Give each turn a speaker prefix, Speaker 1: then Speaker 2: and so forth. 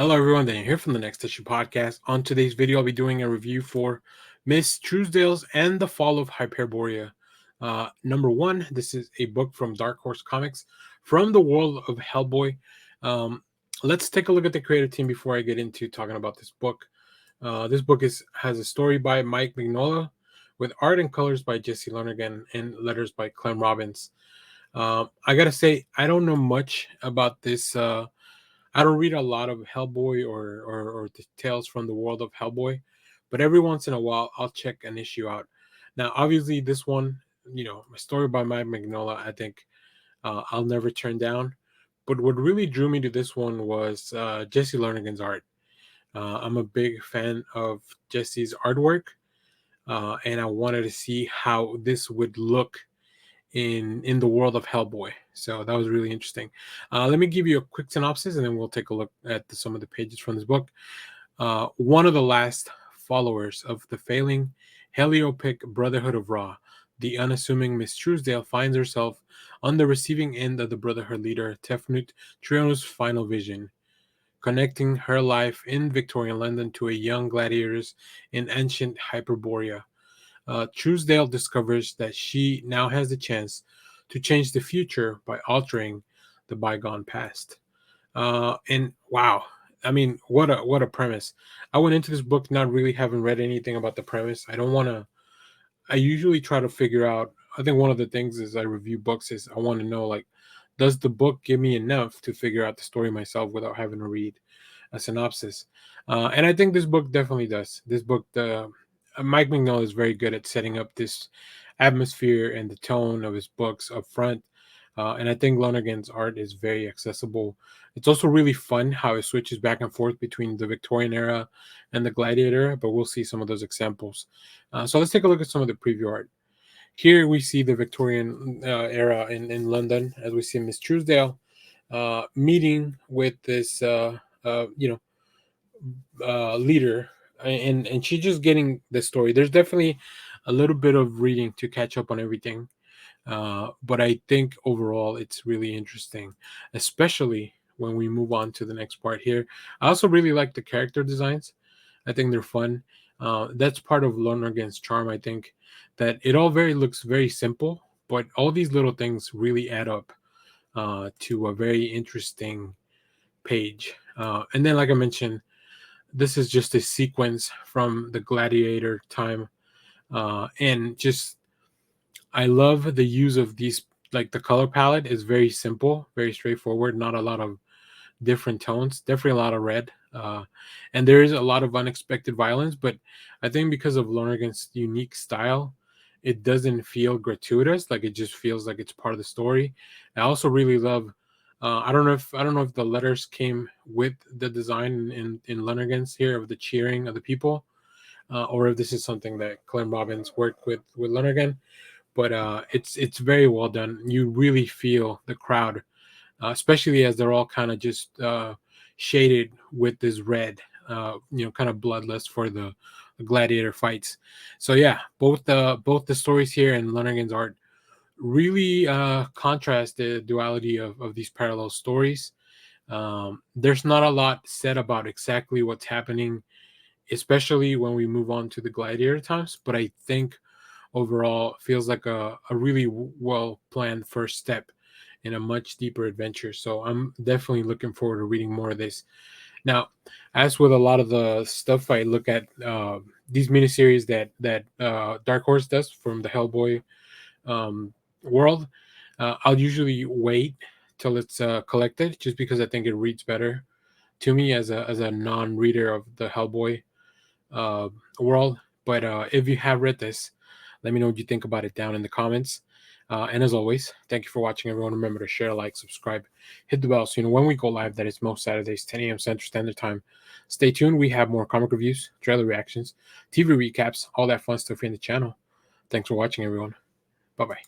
Speaker 1: Hello, everyone. Daniel here from the Next Issue Podcast. On today's video, I'll be doing a review for Miss Truesdale's and the Fall of Hyperborea. Number one, this is a book from Dark Horse Comics from the world of Hellboy. Um, let's take a look at the creative team before I get into talking about this book. This book has a story by Mike Mignola with art and colors by Jesse Lonergan and letters by Clem Robbins. I gotta say, I don't know much about this. I don't read a lot of Hellboy or the tales from the world of Hellboy, but every once in a while I'll check an issue out. Now, obviously, this one, a story by Mike Mignola, I think I'll never turn down. But what really drew me to this one was Jesse Lonergan's art. I'm a big fan of Jesse's artwork, and I wanted to see how this would look in the world of Hellboy. So that was really interesting. Let me give you a quick synopsis, and then we'll take a look at some of the pages from this book. One of the last followers of the failing Heliopic Brotherhood of Ra, the unassuming Miss Truesdale, finds herself on the receiving end of the Brotherhood leader Tefnut Trionus' final vision, connecting her life in Victorian London to a young gladiators in ancient Hyperborea. Truesdale discovers that she now has the chance to change the future by altering the bygone past. And wow, I mean, what a premise! I went into this book not really having read anything about the premise. I don't want to. I usually try to figure out. I think one of the things is I review books is I want to know, like, does the book give me enough to figure out the story myself without having to read a synopsis? And I think this book definitely does. This book, Mike Mignola is very good at setting up this atmosphere and the tone of his books up front. And I think Lonergan's art is very accessible. It's also really fun how it switches back and forth between the Victorian era and the gladiator era, but we'll see some of those examples. So let's take a look at some of the preview art. Here we see the Victorian era in London, as we see Miss Truesdale meeting with this, leader, and she's just getting the story. There's definitely a little bit of reading to catch up on everything, but I think overall it's really interesting, especially when we move on to the next part here. I also really like the character designs. I think they're fun. That's part of Lonergan's charm. I think that it all looks very simple, but all these little things really add up to a very interesting page. And then, like I mentioned, this is just a sequence from the gladiator time, and just I love the use of these. Like, the color palette is very simple, very straightforward, not a lot of different tones, definitely a lot of red, and there is a lot of unexpected violence, but I think because of Lonergan's unique style, it doesn't feel gratuitous. Like, it just feels like it's part of the story. I also really love, I don't know if the letters came with the design in Lonergan's here of the cheering of the people, or if this is something that Clem Robbins worked with Lonergan. But it's very well done. You really feel the crowd, especially as they're all kind of just shaded with this red, kind of bloodlust for the gladiator fights. So yeah, both the stories here and Lonergan's art really contrast the duality of these parallel stories. There's not a lot said about exactly what's happening, especially when we move on to the gladiator times, but I think overall it feels like a really well planned first step in a much deeper adventure. So I'm definitely looking forward to reading more of this. Now, as with a lot of the stuff I look at, these miniseries that Dark Horse does from the Hellboy world, I'll usually wait till it's collected, just because I think it reads better to me as a non-reader of the Hellboy world. But if you have read this, let me know what you think about it down in the comments. And as always, thank you for watching, everyone. Remember to share, like, subscribe, hit the bell so you know when we go live. That is most Saturdays, 10 a.m. Central Standard Time. Stay tuned. We have more comic reviews, trailer reactions, TV recaps, all that fun stuff here in the channel. Thanks for watching, everyone. Bye-bye.